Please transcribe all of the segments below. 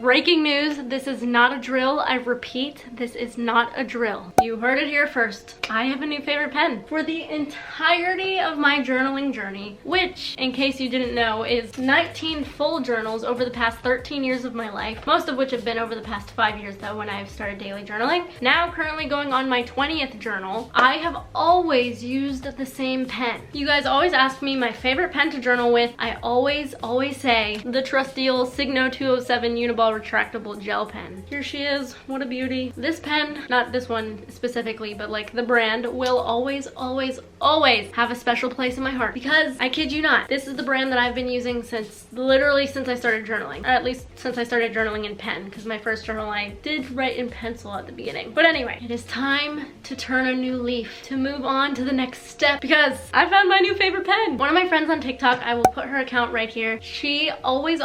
breaking news, this is not a drill. I repeat, this is not a drill. You heard it here first. I have a new favorite pen for the entirety of my journaling journey, which, in case you didn't know, is 19 full journals over the past 13 years of my life, most of which have been over the past 5 years though when I've started daily journaling. Now currently going on my 20th journal. I have always used the same pen. You guys always ask me my favorite pen to journal with. I always say the trusty old Signo 207 Uniball retractable gel pen. Here she is, what a beauty. This pen, not this one specifically, but like the brand, will always have a special place in my heart because I kid you not, this is the brand that I've been using literally since I started journaling, or at least since I started journaling in pen, because my first journal I did write in pencil at the beginning. But anyway, it is time to turn a new leaf, to move on to the next step, because I found my new favorite pen. One of my friends on TikTok, I will put her account right here, she always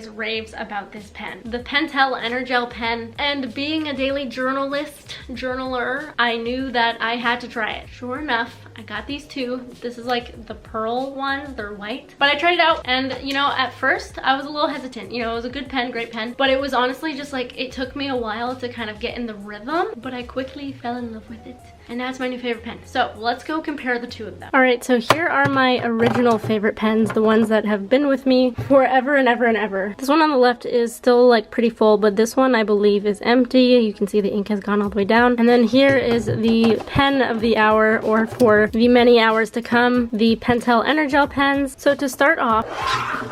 raves about this pen, the Pentel EnerGel Pen, and being a daily journaler, I knew that I had to try it. Sure enough, I got these two. This is like the pearl ones, they're white. But I tried it out and you know, at first I was a little hesitant. You know, it was a good pen, great pen, but it was honestly just like, it took me a while to kind of get in the rhythm, but I quickly fell in love with it. And now it's my new favorite pen. So let's go compare the two of them. All right, so here are my original favorite pens, the ones that have been with me forever and ever and ever. This one on the left is still like pretty full, but this one I believe is empty. You can see the ink has gone all the way down. And then here is the pen of the hour, or for the many hours to come, the Pentel EnerGel Pens. So to start off,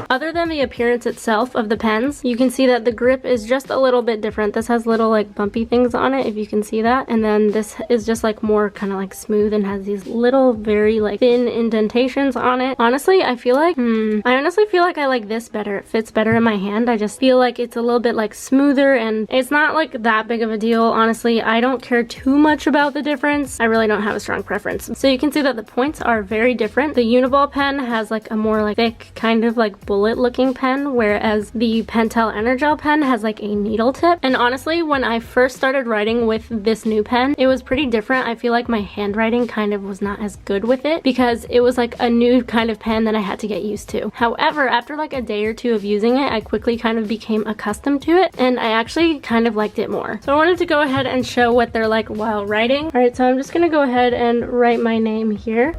other than the appearance itself of the pens, you can see that the grip is just a little bit different. This has little like bumpy things on it, if you can see that. And then this is just like more kind of like smooth and has these little very like thin indentations on it. Honestly, I honestly feel like I like this better. It fits better in my hand. I just feel like it's a little bit like smoother and it's not like that big of a deal. Honestly, I don't care too much about the difference. I really don't have a strong preference. So you can see that the points are very different. The Uniball pen has like a more like thick kind of like bullet looking pen, whereas the Pentel EnerGel pen has like a needle tip. And honestly, when I first started writing with this new pen, it was pretty different. I feel like my handwriting kind of was not as good with it because it was like a new kind of pen that I had to get used to. However, after like a day or two of using it, I quickly kind of became accustomed to it and I actually kind of liked it more. So I wanted to go ahead and show what they're like while writing. All right, so I'm just gonna go ahead and write my name here.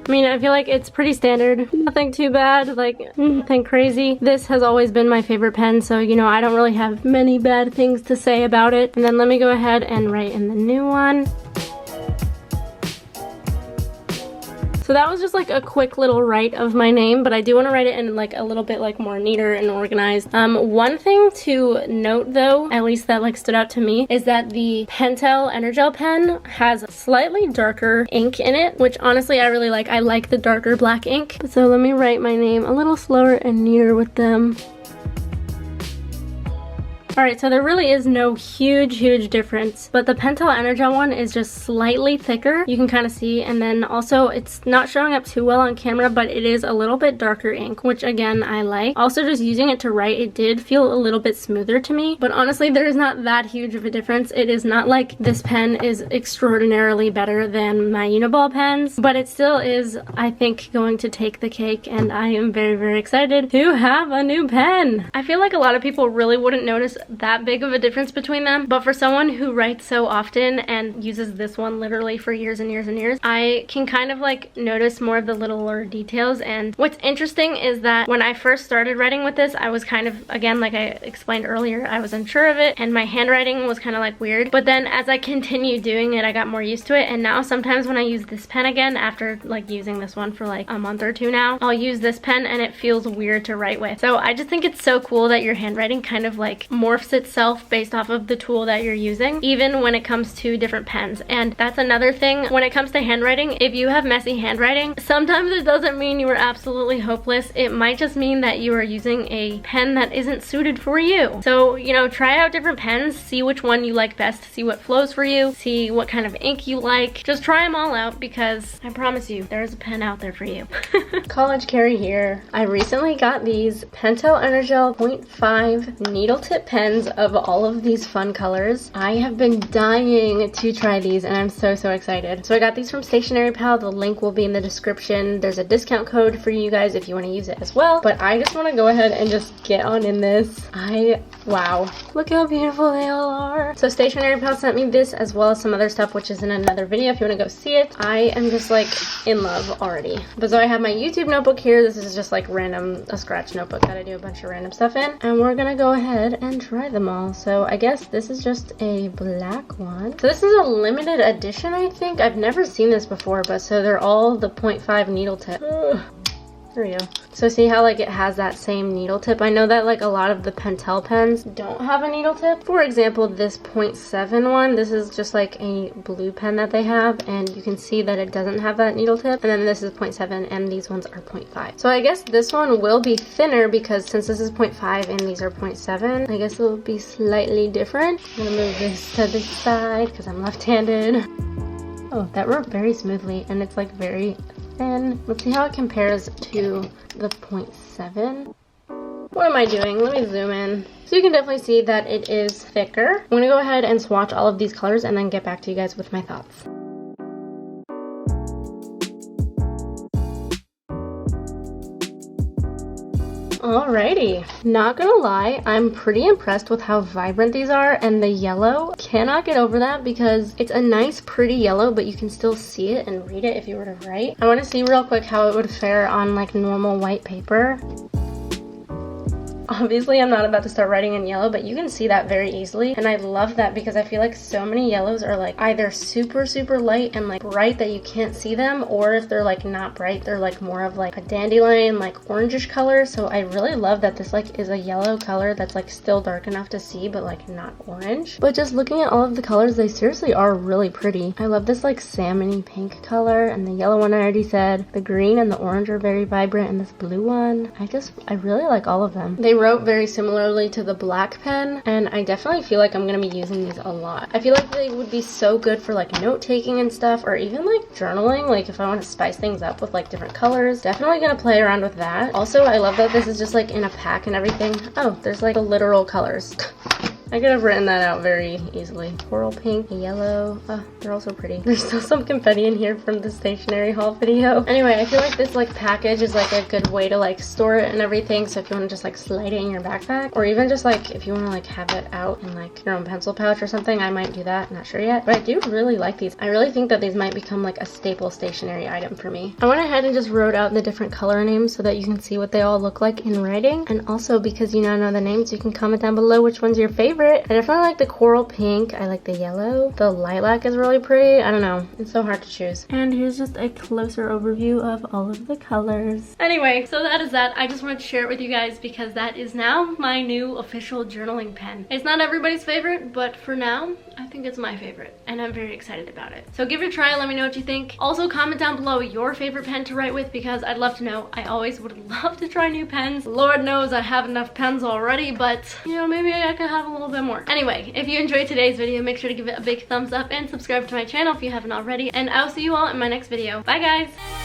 I mean, I feel like it's pretty standard. Nothing too bad, like nothing crazy. This has always been my favorite pen, so you know, I don't really have many bad things to say about it. And then let me go ahead and write in the new one. So that was just like a quick little write of my name, but I do want to write it in like a little bit like more neater and organized. One thing to note though, at least that like stood out to me, is that the Pentel EnerGel pen has slightly darker ink in it, which honestly I really like. I like the darker black ink. So let me write my name a little slower and neater with them. Alright, so there really is no huge difference, but the Pentel EnerGel one is just slightly thicker. You can kind of see, and then also it's not showing up too well on camera, but it is a little bit darker ink, which again, I like. Also, just using it to write, it did feel a little bit smoother to me, but honestly, there is not that huge of a difference. It is not like this pen is extraordinarily better than my Uniball pens, but it still is, I think, going to take the cake, and I am very excited to have a new pen. I feel like a lot of people really wouldn't notice that big of a difference between them, but for someone who writes so often and uses this one literally for years and years, I can kind of like notice more of the littler details. And what's interesting is that when I first started writing with this, I was kind of, again, like I explained earlier, I was unsure of it and my handwriting was kind of like weird, but then as I continued doing it, I got more used to it. And now sometimes when I use this pen again, after like using this one for like a month or two now, I'll use this pen and it feels weird to write with. So I just think it's so cool that your handwriting kind of like morphs itself based off of the tool that you're using, even when it comes to different pens. And that's another thing when it comes to handwriting. If you have messy handwriting, sometimes it doesn't mean you are absolutely hopeless. It might just mean that you are using a pen that isn't suited for you. So, you know, try out different pens, see which one you like best, see what flows for you, see what kind of ink you like. Just try them all out because I promise you, there's a pen out there for you. College Carrie here. I recently got these Pentel EnerGel 0.5 needle tip pens. pens of all of these fun colors. I have been dying to try these and I'm so excited. So I got these from Stationery Pal. The link will be in the description. There's a discount code for you guys if you want to use it as well. But I just want to go ahead and just get on in this. Wow. Look how beautiful they all are. So Stationery Pal sent me this as well as some other stuff, which is in another video if you want to go see it. I am just like in love already. But so I have my YouTube notebook here. This is just like a scratch notebook that I do a bunch of random stuff in. And we're gonna go ahead and try them all. So I guess this is just a black one. So this is a limited edition, I think. I've never seen this before, but so they're all the 0.5 needle tip. Ugh. There we go. So see how like it has that same needle tip? I know that like a lot of the Pentel pens don't have a needle tip. For example, this 0.7 one, this is just like a blue pen that they have, and you can see that it doesn't have that needle tip. And then this is 0.7 and these ones are 0.5. So I guess this one will be thinner because since this is 0.5 and these are 0.7, I guess it will be slightly different. I'm gonna move this to the side because I'm left-handed. Oh, that wrote very smoothly and it's like very thin. Let's see how it compares to the 0.7. What am I doing? Let me zoom in. So you can definitely see that it is thicker. I'm gonna go ahead and swatch all of these colors and then get back to you guys with my thoughts. Alrighty, not gonna lie, I'm pretty impressed with how vibrant these are, and the yellow, cannot get over that because it's a nice pretty yellow, but you can still see it and read it if you were to write. I want to see real quick how it would fare on like normal white paper. Obviously, I'm not about to start writing in yellow, but you can see that very easily. And I love that because I feel like so many yellows are like either super light and like bright that you can't see them, or if they're like not bright, they're like more of like a dandelion, like orangish color. So I really love that this like is a yellow color that's like still dark enough to see, but like not orange. But just looking at all of the colors, they seriously are really pretty. I love this like salmony pink color, and the yellow one I already said. The green and the orange are very vibrant, and this blue one, I really like all of them. They wrote very similarly to the black pen, and I definitely feel like I'm gonna be using these a lot. I feel like they would be so good for like note taking and stuff, or even like journaling, like if I want to spice things up with like different colors. Definitely gonna play around with that. Also, I love that this is just like in a pack and everything. Oh, there's like the literal colors. I could have written that out very easily. Coral pink, yellow. Oh, they're also pretty. There's still some confetti in here from the stationery haul video. Anyway, I feel like this like package is like a good way to like store it and everything. So if you want to just like slide it in your backpack, or even just like if you want to like have it out in like your own pencil pouch or something, I might do that. Not sure yet, but I do really like these. I really think that these might become like a staple stationery item for me. I went ahead and just wrote out the different color names so that you can see what they all look like in writing. And also because you now know the names, you can comment down below which one's your favorite. I definitely like the coral pink. I like the yellow. The lilac is really pretty. I don't know. It's so hard to choose. And here's just a closer overview of all of the colors. Anyway, so that is that. I just wanted to share it with you guys because that is now my new official journaling pen. It's not everybody's favorite, but for now, I think it's my favorite. And I'm very excited about it. So give it a try. Let me know what you think. Also, comment down below your favorite pen to write with because I'd love to know. I always would love to try new pens. Lord knows I have enough pens already, but you know, maybe I could have a little bit more. Anyway, if you enjoyed today's video, make sure to give it a big thumbs up and subscribe to my channel if you haven't already. And I'll see you all in my next video. Bye guys!